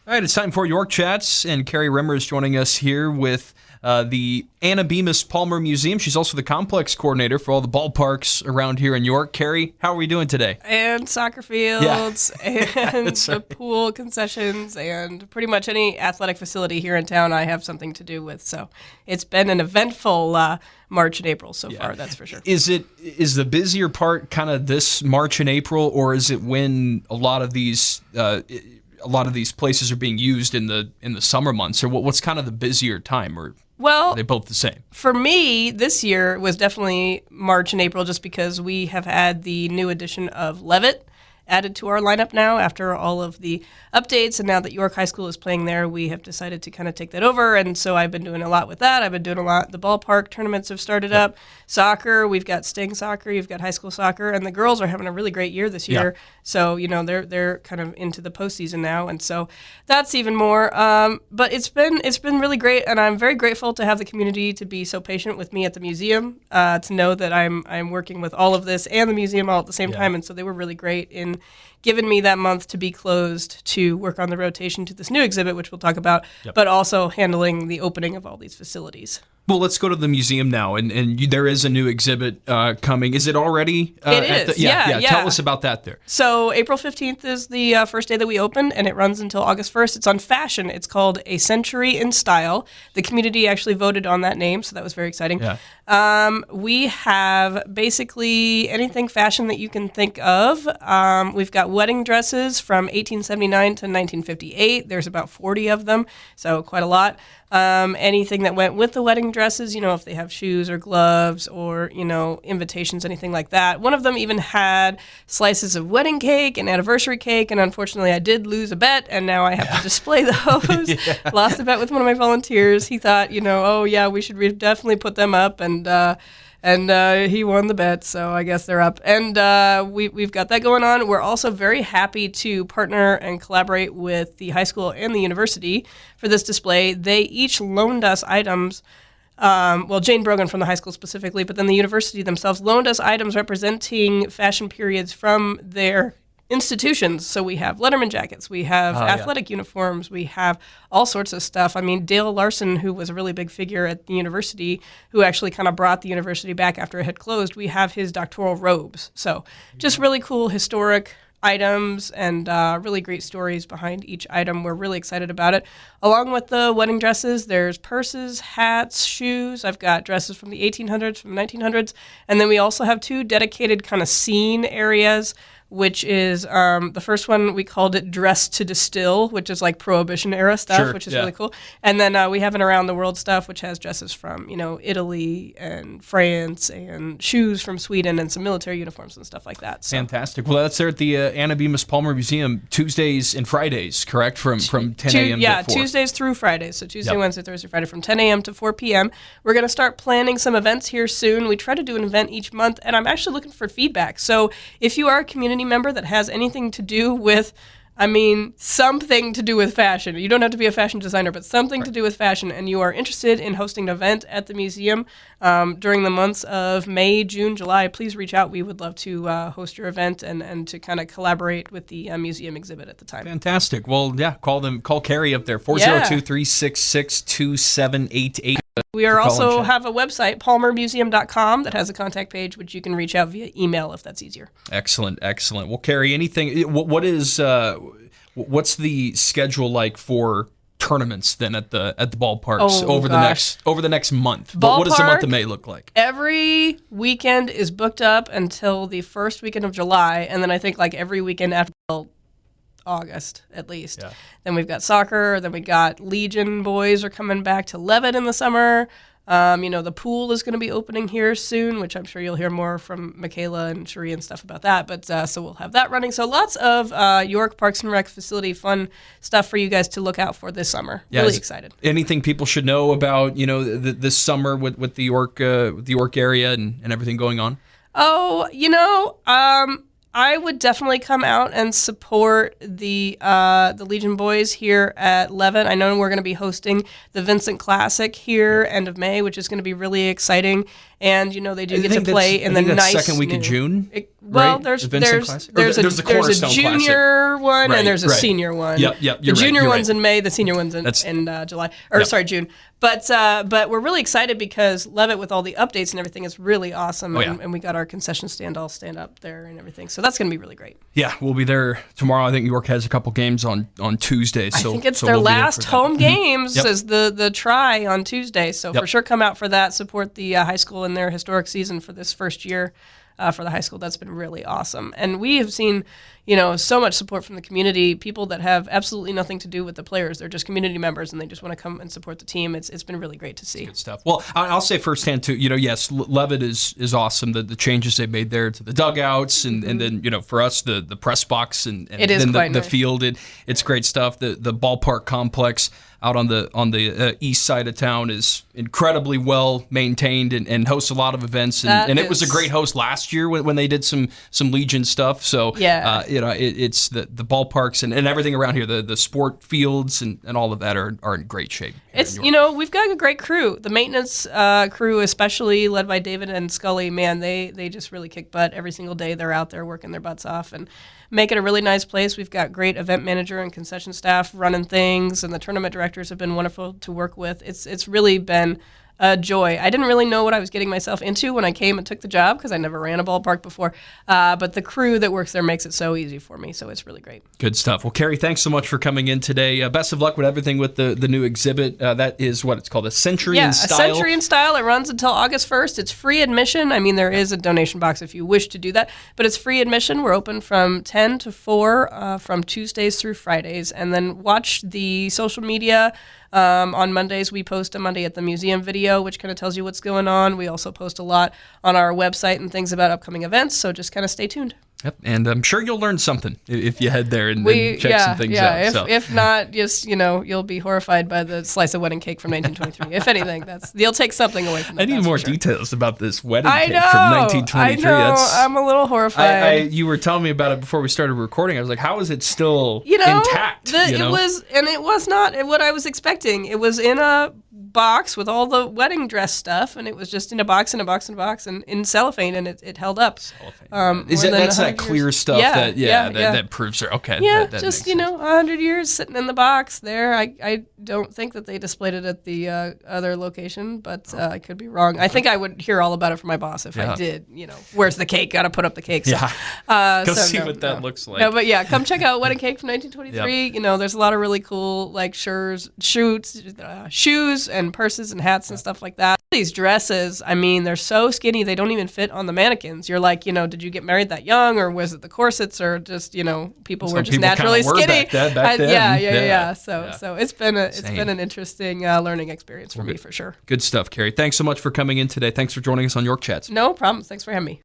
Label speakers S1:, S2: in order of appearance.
S1: All right, it's time for York Chats, and Carrie Remmers joining us here with the Anna Bemis Palmer Museum. She's also the complex coordinator for all the ballparks around here in York. Carrie, how are we doing today?
S2: And soccer fields, and
S1: That's
S2: the
S1: right.
S2: pool concessions, and pretty much any athletic facility here in town I have something to do with. So it's been an eventful March and April so far, that's for sure.
S1: Is the busier part kind of this March and April, or is it when a lot of these places are being used in the summer months, or what's kind of the busier time, or are they both the same?
S2: For me, this year was definitely March and April just because we have had the new addition of Levitt added to our lineup now after all of the updates, and now that York High School is playing there, we have decided to kind of take that over, and so I've been doing a lot with that. I've been doing a lot. The ballpark tournaments have started up. Soccer, we've got Sting soccer, you've got high school soccer, and the girls are having a really great year this year. So, they're kind of into the postseason now, and so that's even more. But it's been really great, and I'm very grateful to have the community to be so patient with me at the museum, to know that I'm working with all of this and the museum all at the same time, and so they were really great in giving me that month to be closed to work on the rotation to this new exhibit, which we'll talk about, but also handling the opening of all these facilities.
S1: Well, let's go to the museum now, and there is a new exhibit coming. Is it already?
S2: It is. Yeah.
S1: Tell us about that there.
S2: So April 15th is the first day that we open, and it runs until August 1st. It's on fashion. It's called A Century in Style. The community actually voted on that name, so that was very exciting.
S1: Yeah.
S2: We have basically anything fashion that you can think of. We've got wedding dresses from 1879 to 1958. There's about 40 of them, so quite a lot. Anything that went with the wedding dresses, if they have shoes or gloves or, invitations, anything like that. One of them even had slices of wedding cake and anniversary cake, and unfortunately I did lose a bet, and now I have to display those. Lost a bet with one of my volunteers. He thought, we should definitely put them up, and he won the bet, so I guess they're up. And we've got that going on. We're also very happy to partner and collaborate with the high school and the university for this display. They each loaned us items. Jane Brogan from the high school specifically, but then the university themselves loaned us items representing fashion periods from their institutions. So we have Letterman jackets, we have athletic uniforms, we have all sorts of stuff. I mean, Dale Larson, who was a really big figure at the university, who actually kind of brought the university back after it had closed, we have his doctoral robes. So just really cool historic items and really great stories behind each item. We're really excited about it. Along with the wedding dresses, there's purses, hats, shoes. I've got dresses from the 1800s, from the 1900s. And then we also have two dedicated kind of scene areas, which is the first one we called it Dress to Distill, which is like Prohibition era stuff, which is really cool. And then we have an Around the World stuff, which has dresses from, Italy and France and shoes from Sweden and some military uniforms and stuff like that. So.
S1: Fantastic. Well, that's there at the Anna Bemis Palmer Museum Tuesdays and Fridays, correct? From 10 a.m. to 4.
S2: Tuesdays through Fridays. So Tuesday, Wednesday, Thursday, Friday from 10 a.m. to 4 p.m. We're going to start planning some events here soon. We try to do an event each month, and I'm actually looking for feedback. So if you are a community member that has anything to do with, something to do with fashion. You don't have to be a fashion designer, but something to do with fashion, and you are interested in hosting an event at the museum during the months of May, June, July, please reach out. We would love to host your event and to kind of collaborate with the museum exhibit at the time.
S1: Fantastic. Well, call Carrie up there, 402-366-2788.
S2: We also have a website, palmermuseum.com, that has a contact page, which you can reach out via email if that's easier.
S1: Excellent. Well, Carrie, what's the schedule like for tournaments then at the ballparks over the next month? What does the month of May look like?
S2: Every weekend is booked up until the first weekend of July, and then I think like every weekend after August at least. Yeah. Then we've got soccer. Then we got Legion boys are coming back to Levitt in the summer. The pool is going to be opening here soon, which I'm sure you'll hear more from Michaela and Cherie and stuff about that. But so we'll have that running. So lots of York Parks and Rec facility fun stuff for you guys to look out for this summer. Yeah, really excited.
S1: Anything people should know about this summer with the York area and everything going on?
S2: I would definitely come out and support the Legion boys here at Levitt. I know we're going to be hosting the Vincent Classic here end of May, which is going to be really exciting. And they do get to play in the nice
S1: second week of June.
S2: Well,
S1: right?
S2: there's
S1: the
S2: a junior one
S1: right,
S2: and there's a senior one.
S1: Yep.
S2: The junior one's
S1: right.
S2: in May, the senior one's in July, June. But we're really excited because Levitt, with all the updates and everything, is really awesome. And we got our concession stand all stand up there and everything. So that's going to be really great.
S1: Yeah, we'll be there tomorrow. I think York has a couple games on Tuesday. So,
S2: I think it's their last home games is the try on Tuesday. So for sure, come out for that. Support the high school in their historic season for this first year. For the high school, that's been really awesome. And we have seen, so much support from the community, people that have absolutely nothing to do with the players. They're just community members, and they just want to come and support the team. It's been really great to see.
S1: Good stuff. Well, I'll say firsthand, too, yes, Levitt is awesome. The changes they made there to the dugouts, and then, for us, the press box and
S2: it is
S1: then
S2: quite
S1: the
S2: nice.
S1: Field. It's great stuff. The ballpark complex out on the east side of town is incredibly well maintained and hosts a lot of events. And it was a great host last year when they did some Legion stuff. So it's the ballparks and everything around here. The sport fields and all of that are in great shape.
S2: It's we've got a great crew. The maintenance crew, especially led by David and Scully, man, they just really kick butt every single day. They're out there working their butts off and make it a really nice place. We've got great event manager and concession staff running things, and the tournament directors have been wonderful to work with. It's really been a joy. I didn't really know what I was getting myself into when I came and took the job because I never ran a ballpark before. But the crew that works there makes it so easy for me, so it's really great.
S1: Good stuff. Well, Carrie, thanks so much for coming in today. Best of luck with everything with the new exhibit. That is what it's called, a Century in Style.
S2: Yeah, a Century in Style. It runs until August 1st. It's free admission. I mean, there is a donation box if you wish to do that, but it's free admission. We're open from 10 to 4 from Tuesdays through Fridays, and then watch the social media. On Mondays, we post a Monday at the Museum video, which kind of tells you what's going on. We also post a lot on our website and things about upcoming events, so just kind of stay tuned.
S1: Yep, and I'm sure you'll learn something if you head there and check some things out.
S2: If not, just you'll be horrified by the slice of wedding cake from 1923. If anything, you'll take something away from that.
S1: I need more details about this wedding cake from
S2: I
S1: 1923.
S2: know. I'm a little horrified.
S1: You were telling me about it before we started recording. I was like, how is it still intact?
S2: It was not what I was expecting. It was in a box with all the wedding dress stuff, and it was just in a box and in cellophane, and it held up.
S1: That's that clear stuff that proves her. Okay.
S2: Yeah,
S1: that
S2: just
S1: 100
S2: years sitting in the box there. I don't think that they displayed it at the other location, but I could be wrong. I think I would hear all about it from my boss if I did. Where's the cake? Got to put up the cake. So,
S1: go see what that looks like.
S2: No, but come check out Wedding Cake from 1923. Yep. There's a lot of really cool shoes and purses and hats and stuff like that. These dresses, I mean, they're so skinny they don't even fit on the mannequins. You're like, did you get married that young, or was it the corsets, or just people were just naturally skinny?
S1: Back then.
S2: Yeah. So it's been an interesting learning experience for me for sure.
S1: Good stuff, Carrie. Thanks so much for coming in today. Thanks for joining us on York Chats.
S2: No problem. Thanks for having me.